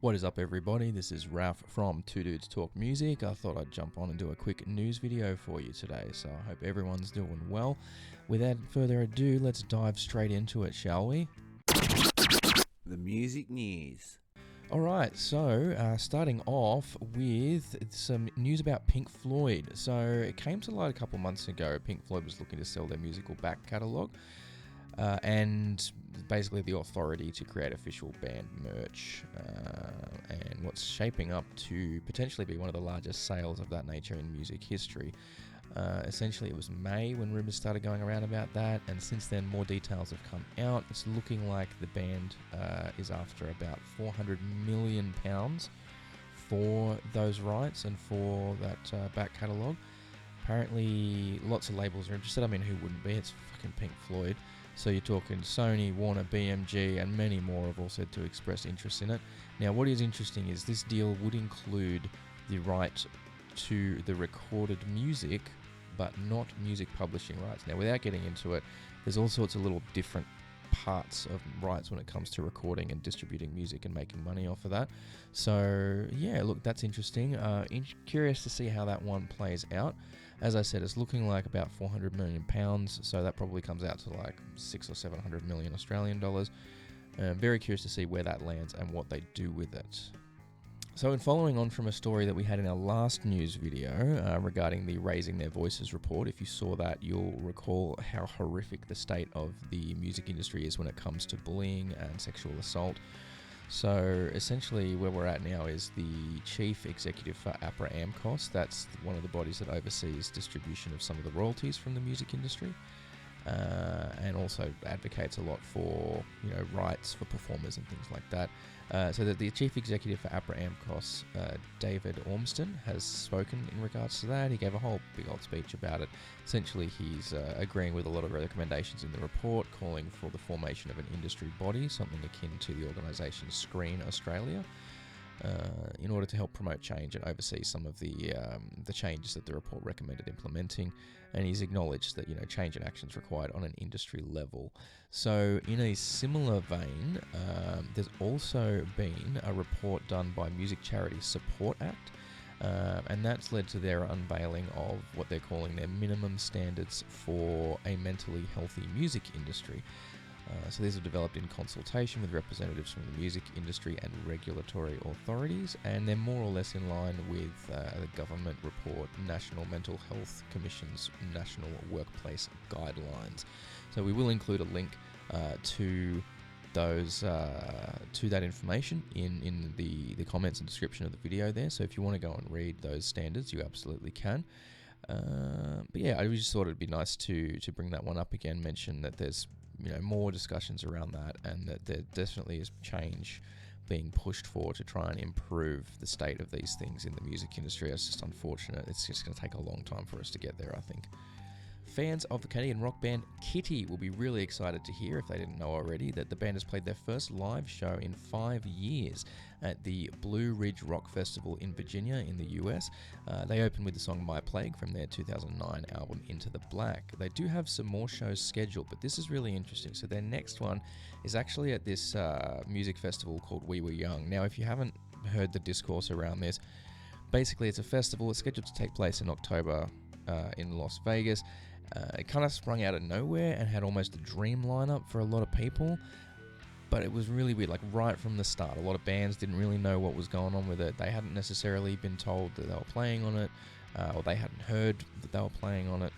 What is up, everybody? This is Ralph from Two Dudes Talk Music. I thought I'd jump on and do a quick news video for you today, so I hope everyone's doing well. Without further ado, let's dive straight into it, shall we? The music news. Alright, so starting off with some news about Pink Floyd. So it came to light a couple months ago. Pink Floyd was looking to sell their musical back catalogue. And basically the authority to create official band merch and what's shaping up to potentially be one of the largest sales of that nature in music history. Essentially it was May when rumours started going around about that, and since then more details have come out. It's looking like the band is after about £400 million for those rights and for that back catalogue. Apparently lots of labels are interested. I mean, who wouldn't be? It's fucking Pink Floyd. So you're talking Sony, Warner, BMG, and many more have all said to express interest in it. Now, what is interesting is this deal would include the right to the recorded music, but not music publishing rights. Now, without getting into it, there's all sorts of little different parts of rights when it comes to recording and distributing music and making money off of that. So, yeah, look, that's interesting. Curious to see how that one plays out. As I said, it's looking like about £400 million, so that probably comes out to like 600 or 700 million Australian dollars. Very curious to see where that lands and what they do with it. So in following on from a story that we had in our last news video regarding the Raising Their Voices report, if you saw that, you'll recall how horrific the state of the music industry is when it comes to bullying and sexual assault. So essentially where we're at now is the chief executive for APRA AMCOS. That's one of the bodies that oversees distribution of some of the royalties from the music industry, and also advocates a lot for, you know, rights for performers and things like that. So that the chief executive for APRA AMCOS, David Ormston, has spoken in regards to that. He gave a whole big old speech about it. Essentially, he's agreeing with a lot of recommendations in the report, calling for the formation of an industry body, something akin to the organisation Screen Australia, in order to help promote change and oversee some of the changes that the report recommended implementing. And he's acknowledged that, you know, change and action is required on an industry level. So in a similar vein, there's also been a report done by Music Charities Support Act, and that's led to their unveiling of what they're calling their minimum standards for a mentally healthy music industry. So these are developed in consultation with representatives from the music industry and regulatory authorities, and they're more or less in line with the government report National Mental Health Commission's National Workplace Guidelines. So we will include a link to those to that information in the comments and description of the video there. So if you want to go and read those standards, you absolutely can. But yeah, I just thought it'd be nice to bring that one up again, mention that there's, you know, more discussions around that, and that there definitely is change being pushed for to try and improve the state of these things in the music industry. It's just unfortunate. It's just going to take a long time for us to get there, I think. Fans of the Canadian rock band Kittie will be really excited to hear, if they didn't know already, that the band has played their first live show in 5 years at the Blue Ridge Rock Festival in Virginia in the US. They opened with the song My Plague from their 2009 album Into the Black. They do have some more shows scheduled, but this is really interesting. So their next one is actually at this music festival called We Were Young. Now, if you haven't heard the discourse around this, basically it's a festival. It's scheduled to take place in October in Las Vegas. It kind of sprung out of nowhere and had almost a dream lineup for a lot of people, but it was really weird, like right from the start. A lot of bands didn't really know what was going on with it. They hadn't necessarily been told that they were playing on it, or they hadn't heard that they were playing on it,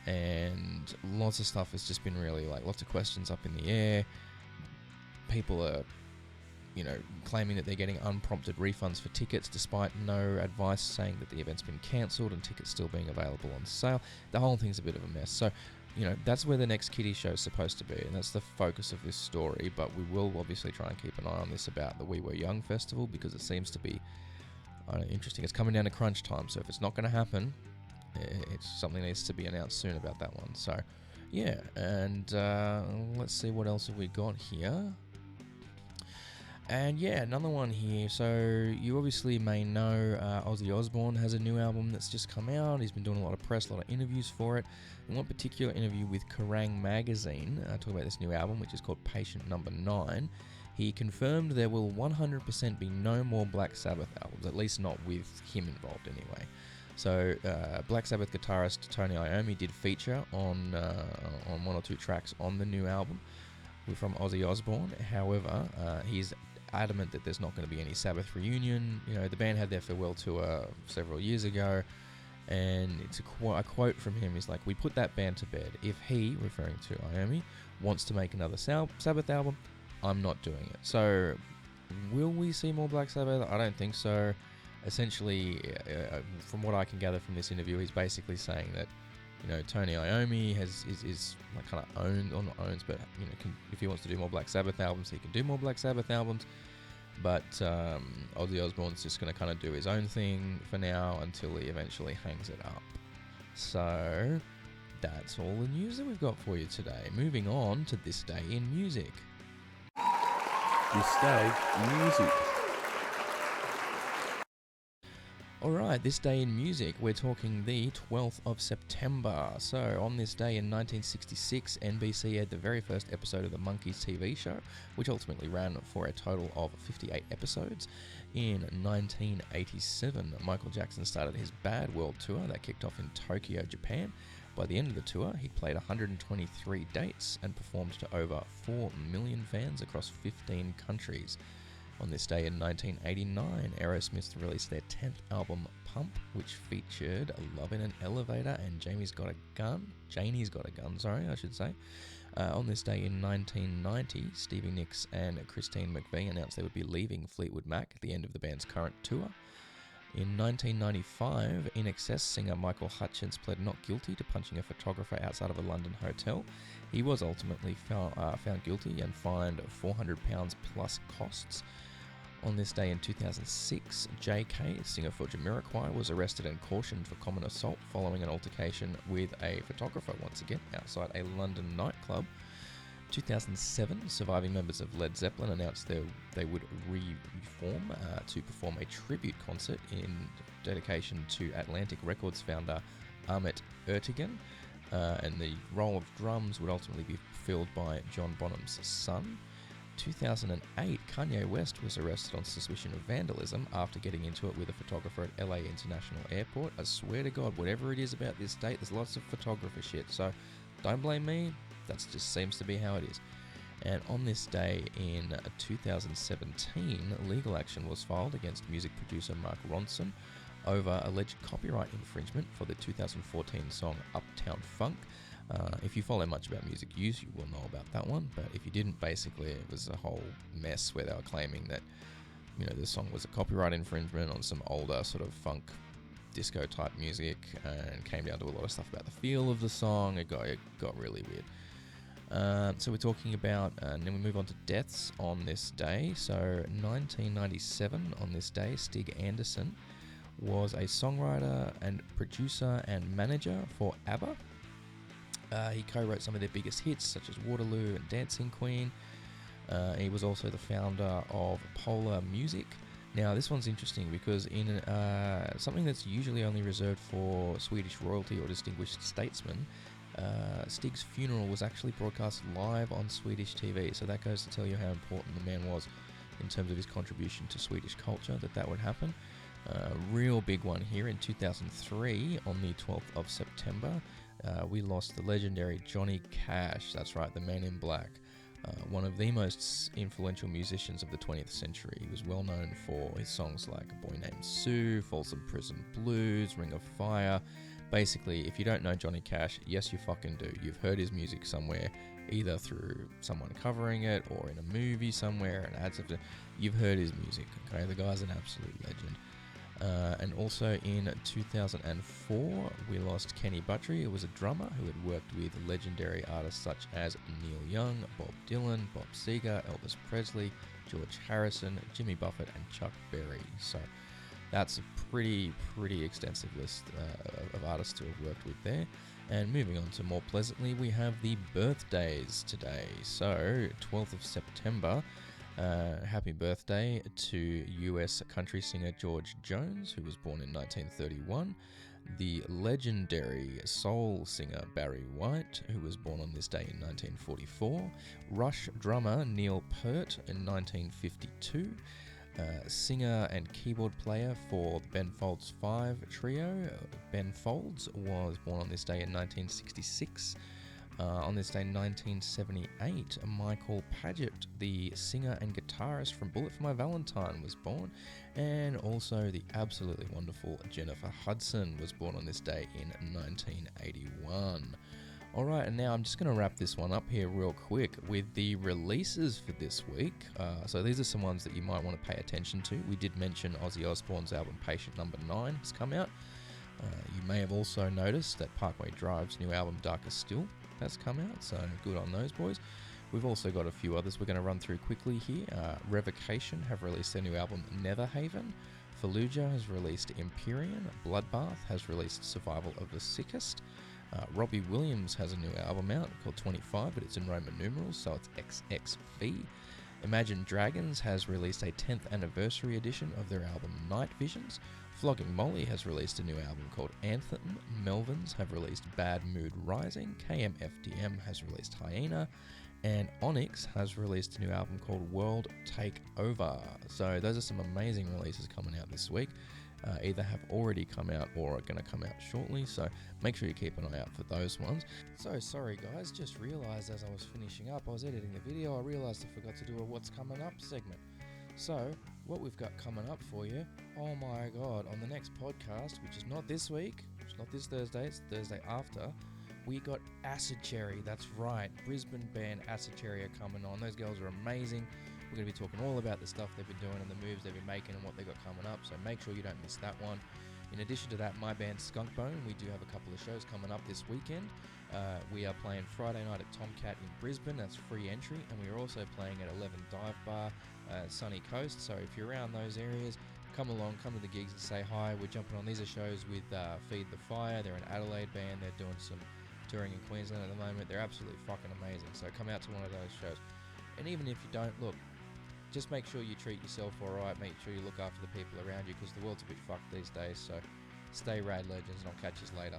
and lots of stuff has just been really, like, lots of questions up in the air. People are, you know, claiming that they're getting unprompted refunds for tickets despite no advice saying that the event's been cancelled and tickets still being available on sale. The whole thing's a bit of a mess. So, you know, that's where the next Kittie show is supposed to be, and that's the focus of this story. But we will obviously try and keep an eye on this about the We Were Young festival, because it seems to be interesting. It's coming down to crunch time, so if it's not going to happen, it's something that needs to be announced soon about that one. So, yeah, and let's see what else have we got here. And yeah, another one here. So you obviously may know Ozzy Osbourne has a new album that's just come out. He's been doing a lot of press, a lot of interviews for it. In one particular interview with Kerrang! Magazine, talking about this new album, which is called Patient Number 9, he confirmed there will 100% be no more Black Sabbath albums, at least not with him involved anyway. So Black Sabbath guitarist Tony Iommi did feature on one or two tracks on the new album from Ozzy Osbourne. However, he's adamant that there's not going to be any Sabbath reunion. You know, the band had their farewell tour several years ago, and it's a quote from him is like, "We put that band to bed. If he," referring to Iommi, "wants to make another Sabbath album, I'm not doing it." So will we see more Black Sabbath? I don't think so. Essentially, from what I can gather from this interview, he's basically saying that, you know, Tony Iommi is like kind of owns, or not owns, but, you know, if he wants to do more Black Sabbath albums, he can do more Black Sabbath albums. But Ozzy Osbourne's just going to kind of do his own thing for now until he eventually hangs it up. So that's all the news that we've got for you today. Moving on to This Day in Music. This day in music. Alright, this day in music, we're talking the 12th of September. So, on this day in 1966, NBC aired the very first episode of the Monkees TV show, which ultimately ran for a total of 58 episodes. In 1987, Michael Jackson started his Bad World Tour that kicked off in Tokyo, Japan. By the end of the tour, he played 123 dates and performed to over 4 million fans across 15 countries. On this day in 1989, Aerosmith released their 10th album, Pump, which featured Love in an Elevator and Janie's Got a Gun, I should say. On this day in 1990, Stevie Nicks and Christine McVie announced they would be leaving Fleetwood Mac at the end of the band's current tour. In 1995, INXS singer Michael Hutchence pled not guilty to punching a photographer outside of a London hotel. He was ultimately found guilty and fined £400 plus costs. On this day in 2006, J.K., singer for Jamiroquai, was arrested and cautioned for common assault following an altercation with a photographer, once again, outside a London nightclub. 2007, surviving members of Led Zeppelin announced they would reform to perform a tribute concert in dedication to Atlantic Records founder Ahmet Ertegun, and the role of drums would ultimately be filled by John Bonham's son. 2008, Kanye West was arrested on suspicion of vandalism after getting into it with a photographer at LA International Airport. I swear to God, whatever it is about this state, there's lots of photographer shit, so don't blame me. That just seems to be how it is. And on this day in 2017, legal action was filed against music producer Mark Ronson over alleged copyright infringement for the 2014 song Uptown Funk. If you follow much about music use, you will know about that one, but if you didn't, basically it was a whole mess where they were claiming that, you know, the song was a copyright infringement on some older sort of funk disco type music, and came down to a lot of stuff about the feel of the song. It got really weird. So we're talking about, and then we move on to deaths on this day. So 1997, on this day, Stig Anderson was a songwriter and producer and manager for ABBA. He co-wrote some of their biggest hits, such as Waterloo and Dancing Queen. He was also the founder of Polar Music. Now, this one's interesting because in something that's usually only reserved for Swedish royalty or distinguished statesmen, Stig's funeral was actually broadcast live on Swedish TV, so that goes to tell you how important the man was in terms of his contribution to Swedish culture, that would happen. Real big one here in 2003, on the 12th of September, we lost the legendary Johnny Cash. That's right, the Man in Black. One of the most influential musicians of the 20th century. He was well known for his songs like A Boy Named Sue, Folsom Prison Blues, Ring of Fire. Basically, if you don't know Johnny Cash, yes you fucking do. You've heard his music somewhere, either through someone covering it or in a movie somewhere, and ads of it. You've heard his music, okay? The guy's an absolute legend. And also in 2004, we lost Kenny Buttrey, who was a drummer who had worked with legendary artists such as Neil Young, Bob Dylan, Bob Seger, Elvis Presley, George Harrison, Jimmy Buffett, and Chuck Berry. So that's a pretty extensive list of artists to have worked with there. And moving on to more pleasantly, we have the birthdays today. So 12th of September. Happy birthday to US country singer George Jones, who was born in 1931. the legendary soul singer Barry White, who was born on this day in 1944, Rush drummer Neil Peart in 1952, singer and keyboard player for Ben Folds 5 trio, Ben Folds was born on this day in 1966. On this day in 1978, Michael Paget, the singer and guitarist from Bullet for My Valentine, was born, and also the absolutely wonderful Jennifer Hudson was born on this day in 1981. Alright, and now I'm just going to wrap this one up here real quick with the releases for this week. So these are some ones that you might want to pay attention to. We did mention Ozzy Osbourne's album Patient Number 9 has come out. You may have also noticed that Parkway Drive's new album Darker Still has come out, so good on those boys. We've also got a few others we're going to run through quickly here. Revocation have released their new album Netherhaven. Fallujah has released Empyrean. Bloodbath has released Survival of the Sickest. Robbie Williams has a new album out called 25, but it's in Roman numerals, so it's XXV. Imagine Dragons has released a 10th anniversary edition of their album Night Visions. Flogging Molly has released a new album called Anthem. Melvins have released Bad Mood Rising. KMFDM has released Hyena. And Onyx has released a new album called World Take Over. So those are some amazing releases coming out this week. Either have already come out or are going to come out shortly, so make sure you keep an eye out for those ones. So sorry guys, just realised as I was finishing up, I was editing the video, I realised I forgot to do a What's Coming Up segment. So, what we've got coming up for you, oh my god, on the next podcast, which is not this week, it's not this Thursday, it's the Thursday after, we got Acid Cherry, that's right, Brisbane band Acid Cherry are coming on. Those girls are amazing. We're going to be talking all about the stuff they've been doing and the moves they've been making and what they've got coming up, so make sure you don't miss that one. In addition to that, my band Skunkbone, we do have a couple of shows coming up this weekend. We are playing Friday night at Tomcat in Brisbane, that's free entry, and we are also playing at 11 Dive Bar, Sunny Coast, so if you're around those areas, come along, come to the gigs and say hi. We're jumping on, these are shows with Feed the Fire, they're an Adelaide band, they're doing some touring in Queensland at the moment, they're absolutely fucking amazing, so come out to one of those shows. And even if you don't, look, just make sure you treat yourself alright, make sure you look after the people around you, because the world's a bit fucked these days, so stay rad legends and I'll catch you later.